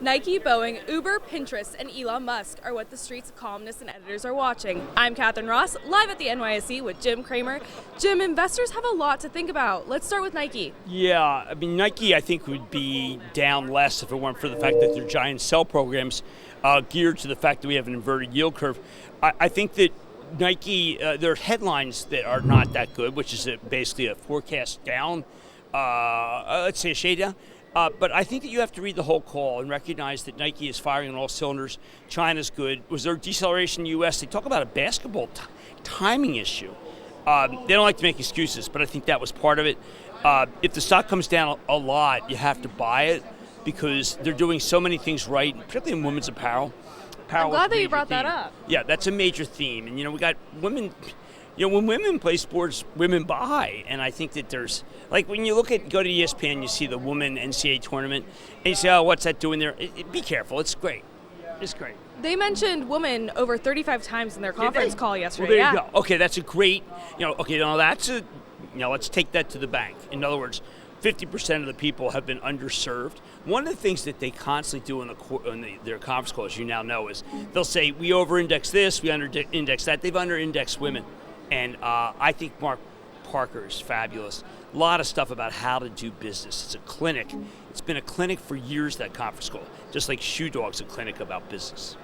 Nike, Boeing, Uber, Pinterest, and Elon Musk are what TheStreet's columnists and editors are watching. I'm Catherine Ross, live at the NYSE with Jim Cramer. Jim, investors have a lot to think about. Let's start with Nike. Yeah, I mean, Nike, I think, would be down less if it weren't for the fact that their giant sell programs geared to the fact that we have an inverted yield curve. I think that Nike, there are headlines that are not that good, which is basically a forecast down, let's say a shade down. But I think that you have to read the whole call and recognize that Nike is firing on all cylinders. China's good. Was there deceleration in the U.S.? They talk about a basketball timing issue. They don't like to make excuses, but I think that was part of it. If the stock comes down a lot, you have to buy it because they're doing so many things right, particularly in women's apparel. I'm glad that you brought that up. Yeah, that's a major theme. And, we got women. When women play sports, women buy. And I think that there's, like when you go to ESPN, you see the women NCAA tournament, and you say, oh, what's that doing there? Be careful. It's great. It's great. They mentioned women over 35 times in their conference call yesterday. Well, there you go. Okay, that's a great, let's take that to the bank. In other words, 50% of the people have been underserved. One of the things that they constantly do in their conference calls, you now know, is they'll say, we over-index this, we under-index that. They've under-indexed women. And I think Mark Parker is fabulous. A lot of stuff about how to do business. It's a clinic. It's been a clinic for years, that conference call, just like Shoe Dog's a clinic about business.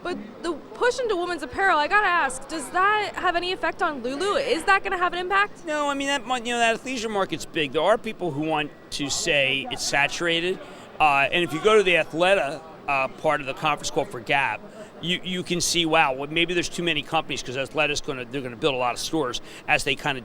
But the push into women's apparel, I got to ask, does that have any effect on Lulu? Is that going to have an impact? No, I mean, that athleisure market's big. There are people who want to say it's saturated. And if you go to the Athleta part of the conference call for Gap, you can see, wow, well, maybe there's too many companies because Athleta's they're going to build a lot of stores as they kind of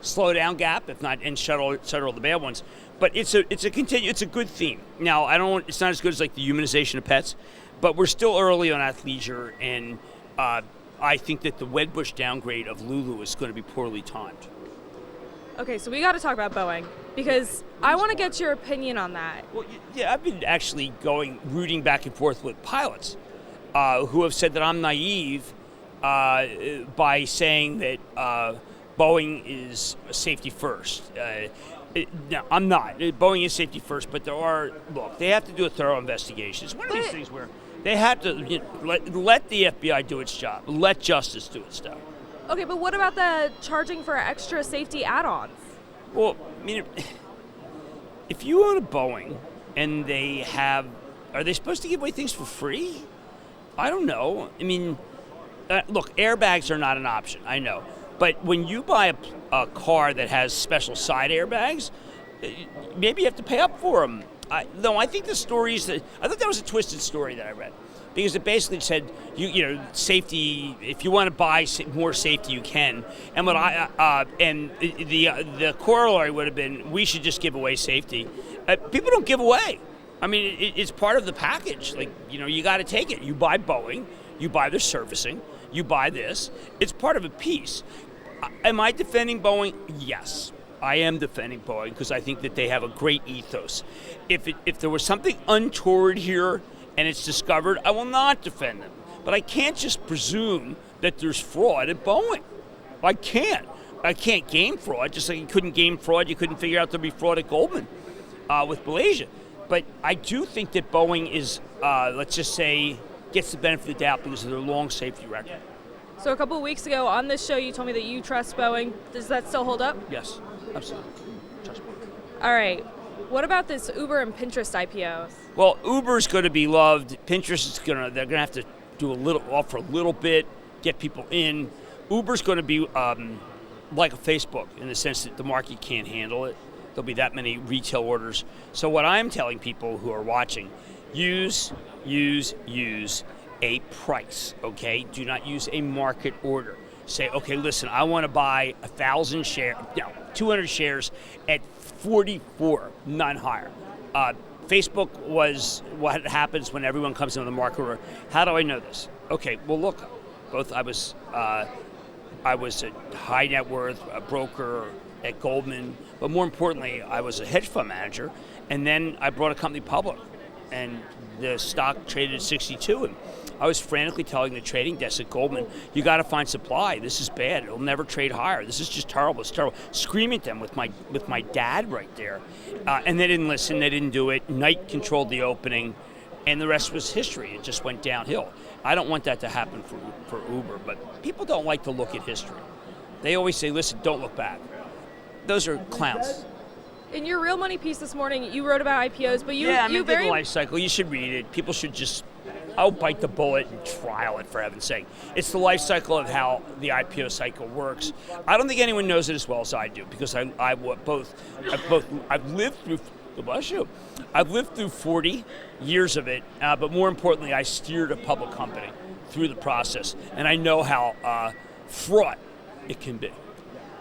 slow down Gap, if not, and shuttle the bad ones. But it's a good theme. Now, it's not as good as like the humanization of pets, but we're still early on athleisure, and I think that the Wedbush downgrade of Lulu is going to be poorly timed. Okay, so we got to talk about Boeing because I want to get your opinion on that. Well, yeah, I've been actually rooting back and forth with pilots who have said that I'm naive by saying that Boeing is safety first. No, I'm not. Boeing is safety first, but they have to do a thorough investigation. It's one of these things where they have to let the FBI do its job, let justice do its job. Okay, but what about the charging for extra safety add-ons? Well, I mean, if you own a Boeing and are they supposed to give away things for free? I don't know. I mean, look, airbags are not an option, I know. But when you buy a car that has special side airbags, maybe you have to pay up for them. I think the stories I thought that was a twisted story that I read. Because it basically said, safety. If you want to buy more safety, you can. And the corollary would have been, we should just give away safety. People don't give away. I mean, it's part of the package. Like, you got to take it. You buy Boeing, you buy their servicing, you buy this. It's part of a piece. Am I defending Boeing? Yes, I am defending Boeing because I think that they have a great ethos. If there was something untoward here, and it's discovered, I will not defend them. But I can't just presume that there's fraud at Boeing. I can't game fraud, just like you couldn't game fraud, you couldn't figure out there'd be fraud at Goldman with Malaysia. But I do think that Boeing is, let's just say, gets the benefit of the doubt because of their long safety record. So a couple of weeks ago on this show, you told me that you trust Boeing. Does that still hold up? Yes, absolutely. Trust Boeing. All right. What about this Uber and Pinterest IPOs? Well, Uber's going to be loved. Pinterest they're going to have to offer a little bit, get people in. Uber's going to be like a Facebook in the sense that the market can't handle it. There'll be that many retail orders. So what I'm telling people who are watching, use a price, okay? Do not use a market order. Say, okay, listen, I want to buy 200 shares at 44, not higher. Facebook was what happens when everyone comes into the market order. How do I know this? Okay, well, look, I was a high net worth a broker at Goldman, but more importantly, I was a hedge fund manager, and then I brought a company public, and the stock traded at 62, I was frantically telling the trading desk at Goldman, you got to find supply. This is bad. It'll never trade higher. This is just terrible. It's terrible. Screaming at them with my dad right there. And they didn't listen. They didn't do it. Knight controlled the opening, and the rest was history. It just went downhill. I don't want that to happen for Uber, but people don't like to look at history. They always say, listen, don't look back. Those are clowns. In your Real Money piece this morning, you wrote about IPOs, but the life cycle. You should read it. People should just bite the bullet and trial it, for heaven's sake. It's the life cycle of how the IPO cycle works. I don't think anyone knows it as well as I do, because I've lived through 40 years of it, but more importantly, I steered a public company through the process, and I know how fraught it can be.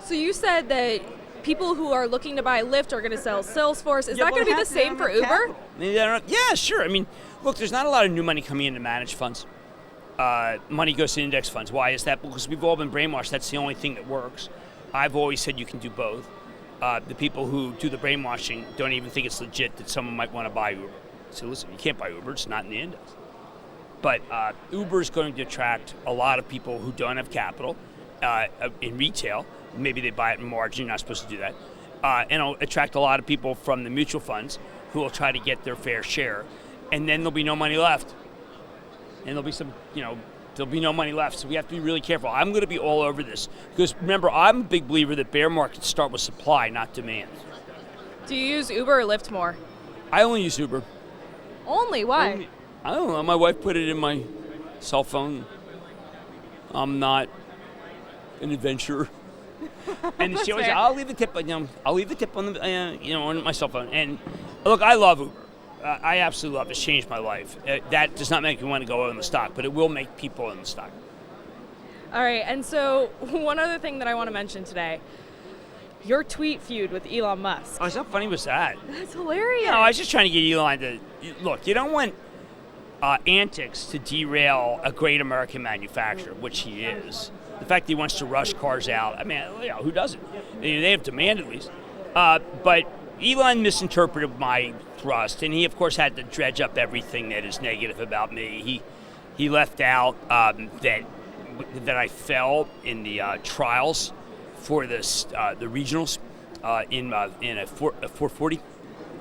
So you said that people who are looking to buy Lyft are going to sell Salesforce. Is that going to be the same for Uber? Yeah, sure. I mean, look, there's not a lot of new money coming into managed funds. Money goes to index funds. Why is that? Because we've all been brainwashed. That's the only thing that works. I've always said you can do both. The people who do the brainwashing don't even think it's legit that someone might want to buy Uber. So listen, you can't buy Uber. It's not in the index. But Uber is going to attract a lot of people who don't have capital in retail. Maybe they buy it in margin. You're not supposed to do that. And it'll attract a lot of people from the mutual funds who will try to get their fair share. And then there'll be no money left. And there'll be there'll be no money left. So we have to be really careful. I'm going to be all over this. Because remember, I'm a big believer that bear markets start with supply, not demand. Do you use Uber or Lyft more? I only use Uber. Only? Why? I don't know. My wife put it in my cell phone. I'm not an adventurer. And she always said, I'll leave the tip on the on my cell phone. And look, I love Uber. I absolutely love it. It's changed my life. That does not make me want to go own the stock, but it will make people own the stock. All right, and so one other thing that I want to mention today, your tweet feud with Elon Musk. Oh, how funny was that? That's hilarious. No, I was just trying to get Elon to, look, you don't want antics to derail a great American manufacturer, which he is. The fact that he wants to rush cars out, I mean, who doesn't? They have demand at least. But Elon misinterpreted my thrust, and he, of course, had to dredge up everything that is negative about me. He left out that I fell in the trials for the regionals in a 440.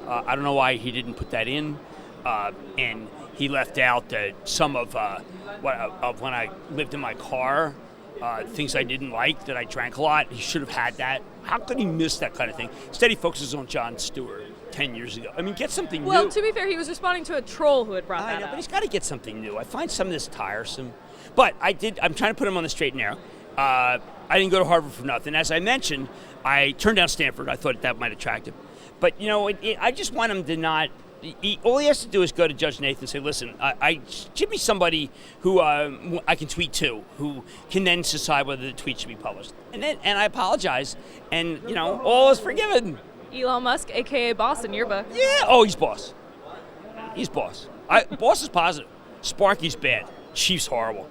I don't know why he didn't put that in, and he left out some of when I lived in my car. Things I didn't like, that I drank a lot. He should have had that. How could he miss that kind of thing? Instead, he focuses on Jon Stewart 10 years ago. I mean, get something new. Well, to be fair, he was responding to a troll who had brought that up. But he's got to get something new. I find some of this tiresome. But I'm trying to put him on the straight and narrow. I didn't go to Harvard for nothing. As I mentioned, I turned down Stanford. I thought that might attract him. But, I just want him to not... all he has to do is go to Judge Nathan and say, listen, give me somebody who I can tweet to, who can then decide whether the tweet should be published. And I apologize, and, all is forgiven. Elon Musk, a.k.a. boss in your book. Yeah, he's boss. He's boss. Boss is positive. Sparky's bad. Chief's horrible.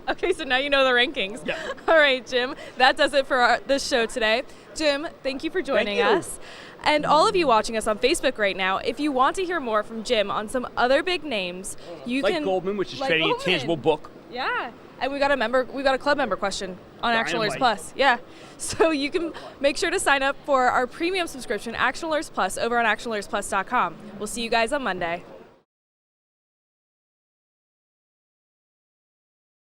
Okay, so now you know the rankings. Yeah. All right, Jim, that does it for this show today. Jim, thank you for joining us. And all of you watching us on Facebook right now, if you want to hear more from Jim on some other big names, you can... Like Goldman, which is trading a tangible book. Yeah. And we got a club member question on Action Alerts Plus. Yeah. So you can make sure to sign up for our premium subscription, Action Alerts Plus, over on actionalertsplus.com. We'll see you guys on Monday.